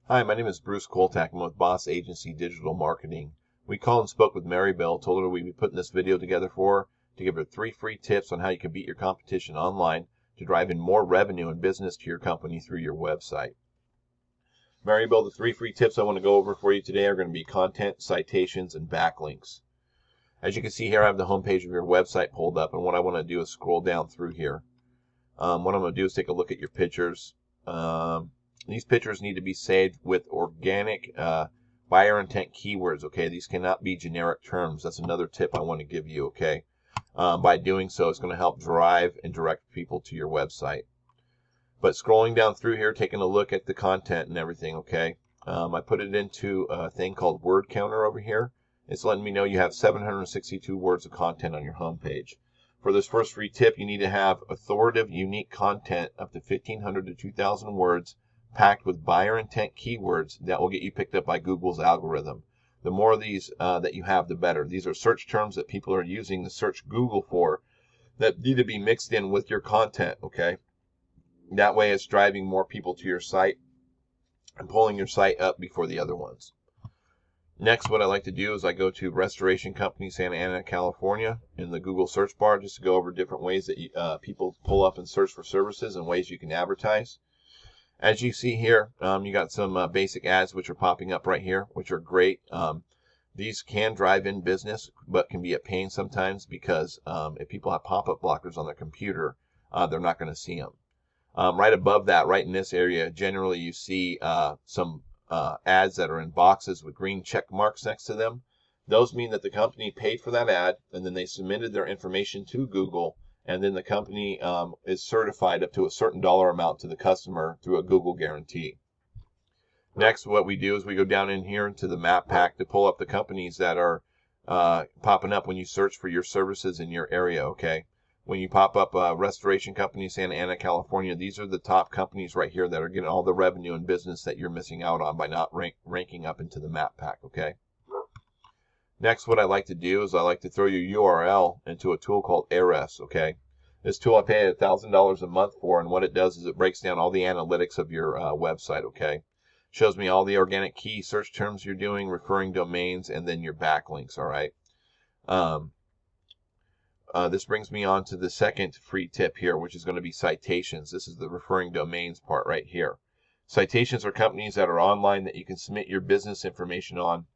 Hi, my name is Bruce Koltak. I'm with Boss Agency Digital Marketing. We called and spoke with Mary Bell, told her we'd be putting this video together for her to give her 3 free tips on how you can beat your competition online to drive in more revenue and business to your company through your website. Mary Bell, the 3 free tips I want to go over for you today are going to be content, citations, and backlinks. As you can see here, I have the homepage of your website pulled up, and what I want to do is scroll down through here. What I'm going to do is take a look at your pictures. These pictures need to be saved with organic buyer intent keywords, okay? These cannot be generic terms. That's another tip I want to give you, okay? By doing so, it's going to help drive and direct people to your website. But scrolling down through here, taking a look at the content and everything, okay? I put it into a thing called Word Counter over here. It's letting me know you have 762 words of content on your homepage. For this first free tip, you need to have authoritative, unique content up to 1,500 to 2,000 words packed with buyer intent keywords that will get you picked up by Google's algorithm. The more of these that you have, the better. These are search terms that people are using to search Google for that need to be mixed in with your content, okay? That way it's driving more people to your site and pulling your site up before the other ones. Next, what I like to do is I go to Restoration Company, Santa Ana, California in the Google search bar just to go over different ways that people pull up and search for services and ways you can advertise. As you see here, you got some basic ads which are popping up right here, which are great. These can drive in business, but can be a pain sometimes because if people have pop-up blockers on their computer, they're not going to see them. Right above that, right in this area, generally you see some ads that are in boxes with green check marks next to them. Those mean that the company paid for that ad, and then they submitted their information to Google, and then the company is certified up to a certain dollar amount to the customer through a Google guarantee. Next, what we do is we go down in here into the map pack to pull up the companies that are popping up when you search for your services in your area, okay? When you pop up Restoration Company, Santa Ana, California, these are the top companies right here that are getting all the revenue and business that you're missing out on by not ranking up into the map pack, okay? Next, what I like to do is I like to throw your URL into a tool called Ahrefs, okay? This tool I pay $1,000 a month for, and what it does is it breaks down all the analytics of your website, okay? Shows me all the organic key search terms you're doing, referring domains, and then your backlinks, all right? This brings me on to the second free tip here, which is going to be citations. This is the referring domains part right here. Citations are companies that are online that you can submit your business information on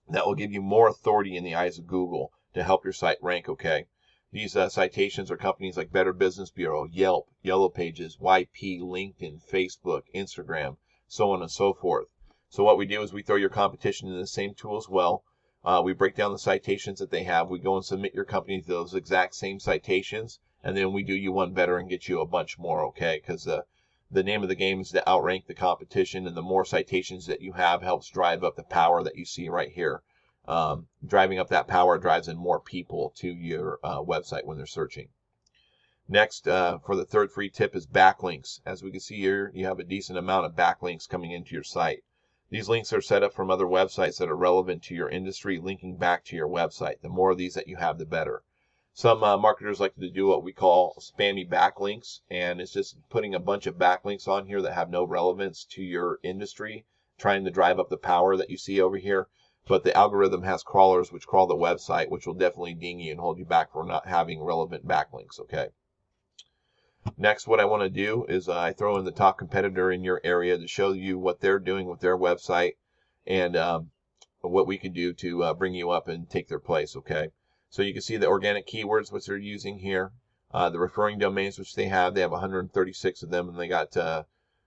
that will give you more authority in the eyes of Google to help your site rank, okay? These citations are companies like Better Business Bureau, Yelp, Yellow Pages, YP, LinkedIn, Facebook, Instagram, so on and so forth. So what we do is we throw your competition in the same tool as well. We break down the citations that they have. We go and submit your company to those exact same citations, and then we do you one better and get you a bunch more, okay? Because the name of the game is to outrank the competition, and the more citations that you have helps drive up the power that you see right here. Driving up that power drives in more people to your website when they're searching. Next, for the third free tip is backlinks. As we can see here, you have a decent amount of backlinks coming into your site. These links are set up from other websites that are relevant to your industry, linking back to your website. The more of these that you have, the better. Some marketers like to do what we call spammy backlinks, and it's just putting a bunch of backlinks on here that have no relevance to your industry, trying to drive up the power that you see over here. But the algorithm has crawlers which crawl the website, which will definitely ding you and hold you back for not having relevant backlinks, okay? Next, what I want to do is I throw in the top competitor in your area to show you what they're doing with their website and what we can do to bring you up and take their place, okay? So you can see the organic keywords which they're using here, the referring domains which they have 136 of them, and they got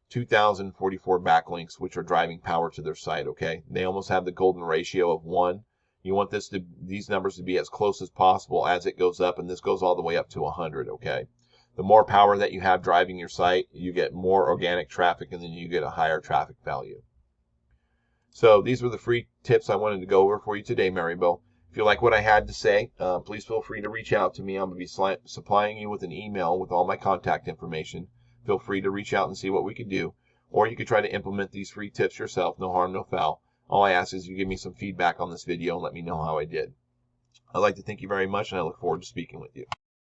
2,044 backlinks which are driving power to their site, okay? They almost have the golden ratio of 1. You want these numbers to be as close as possible as it goes up, and this goes all the way up to 100, okay? The more power that you have driving your site, you get more organic traffic, and then you get a higher traffic value. So these were the free tips I wanted to go over for you today, Mary Bell. If you like what I had to say, please feel free to reach out to me. I'm going to be supplying you with an email with all my contact information. Feel free to reach out and see what we can do. Or you could try to implement these free tips yourself. No harm, no foul. All I ask is you give me some feedback on this video and let me know how I did. I'd like to thank you very much, and I look forward to speaking with you.